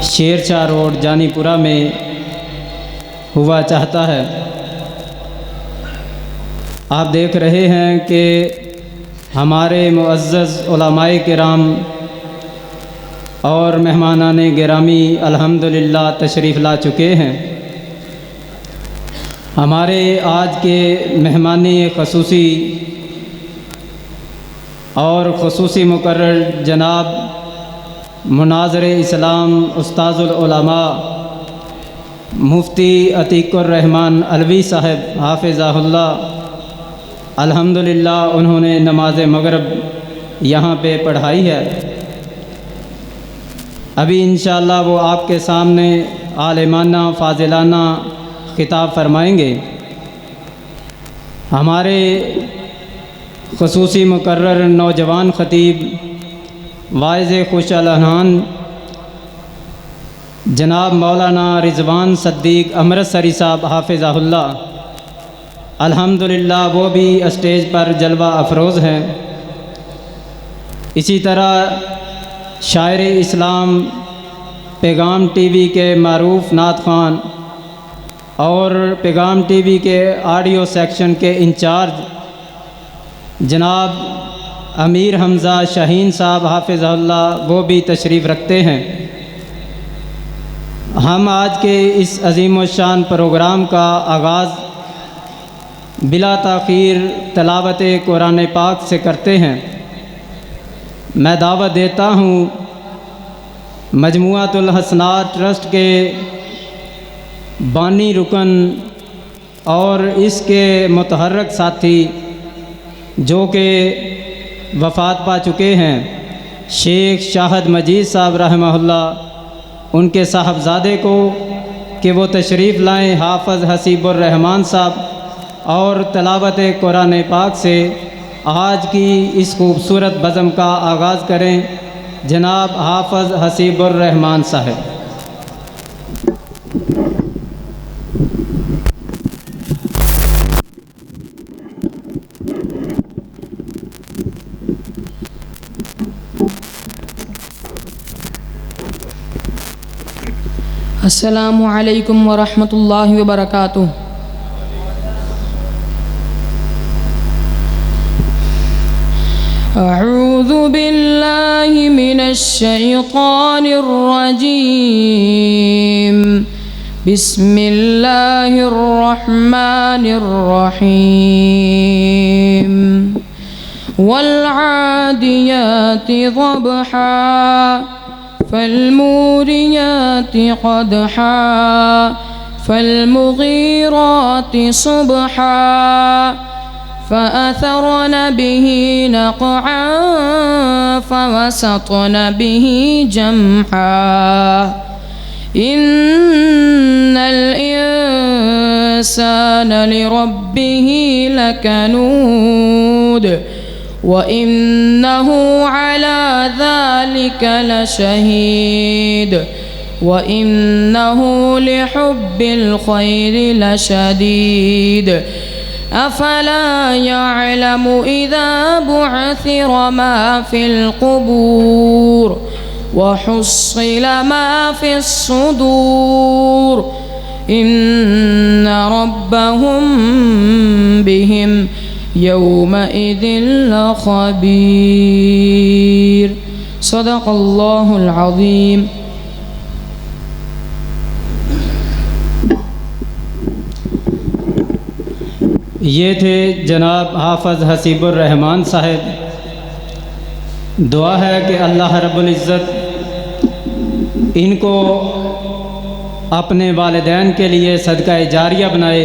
Sher Shah road जानीपुरा में हुआ चाहता है। आप देख रहे हैं कि हमारे मुअज़्ज़ज़ उलमाए किराम और मेहमानान गिरामी अल्हम्दुलिल्लाह तशरीफ़ ला चुके हैं। हमारे आज के मेहमानी ख़ुसूसी और ख़ुसूसी मुकर्रर जनाब मुनाज़िर इस्लाम उस्ताज़ुल उलमा मुफ्ती अतीकुर रहमान अलवी साहब हाफ़िज़हुल्लाह, अल्हम्दुलिल्लाह उन्होंने नमाज मगरिब यहाँ पे पढ़ाई है। अभी इंशाअल्लाह वो आपके सामने आलिमाना फ़ाज़िलाना खिताब फरमाएंगे। हमारे ख़ुसूसी मुकर्रर नौजवान ख़तीब वाइज़ खुश अलहान जनाब मौलाना रिज़वान सद्दीक़ अमृतसरी साहब हाफ़िज़हुल्लाह, अल्हम्दुलिल्लाह वो भी स्टेज पर जलवा अफरोज़ हैं। इसी तरह शायर इस्लाम पैगाम टीवी के मारूफ़ नात ख़ान और पैगाम टीवी के ऑडियो सेक्शन के इंचार्ज जनाब अमीर हमज़ा शाहीन साहब हाफ़िज़हुल्लाह वो भी तशरीफ़ रखते हैं। हम आज के इस अज़ीम व शान प्रोग्राम का आगाज़ बिला ताख़ीर तिलावत कुरान पाक से करते हैं। मैं दावत देता हूँ मजमुआतुल हसनात ट्रस्ट के बानी रुकन और इसके मुतहर्रक साथी जो कि वफ़ात पा चुके हैं, शेख शाहद मजीद साहब रहमहुल्लाह, उनके साहबजादे को कि वो तशरीफ़ लाएँ हाफ़िज़ हसीबुर रहमान साहब और तिलावत कुरान पाक से आज की इस खूबसूरत बज़म का आगाज़ करें। जनाब हाफ़िज़ हसीबुर रहमान साहब। अस्सलामु अलैकुम वरहमतुल्लाहि वबरकातुहू। अऊज़ु बिल्लाहि मिनश शैतानिर रजीम। बिस्मिल्लाहिर रहमानिर रहीम। वल आदियाति ज़बहा फल्मुरियाति क़दहा फल्मुग़ीराति सुबहा फ़अथरन बिही नक़आ फ़वसतन बिही जमहा। इन्नल इंसान लिरब्बिही लकनूद व इन्नहु अला ज़ालिका लशहीद व इन्नहु लिहुब्बिल खैरि लशदीद। अफ़ला यअलमु इज़ा बुअसिर मा फ़िल क़ुबूर व हुस्सिल मा फ़िस सुदूर। इन्न रब्बहुम बिहिम यौमइज़िन लख़बीर। सदक़ल्लाहुल अज़ीम। ये थे जनाब हाफ़िज़ हसीबुर रहमान साहब। दुआ है कि अल्लाह रब्बुल इज़्ज़त इनको अपने वालिदैन के लिए सदका जारिया बनाए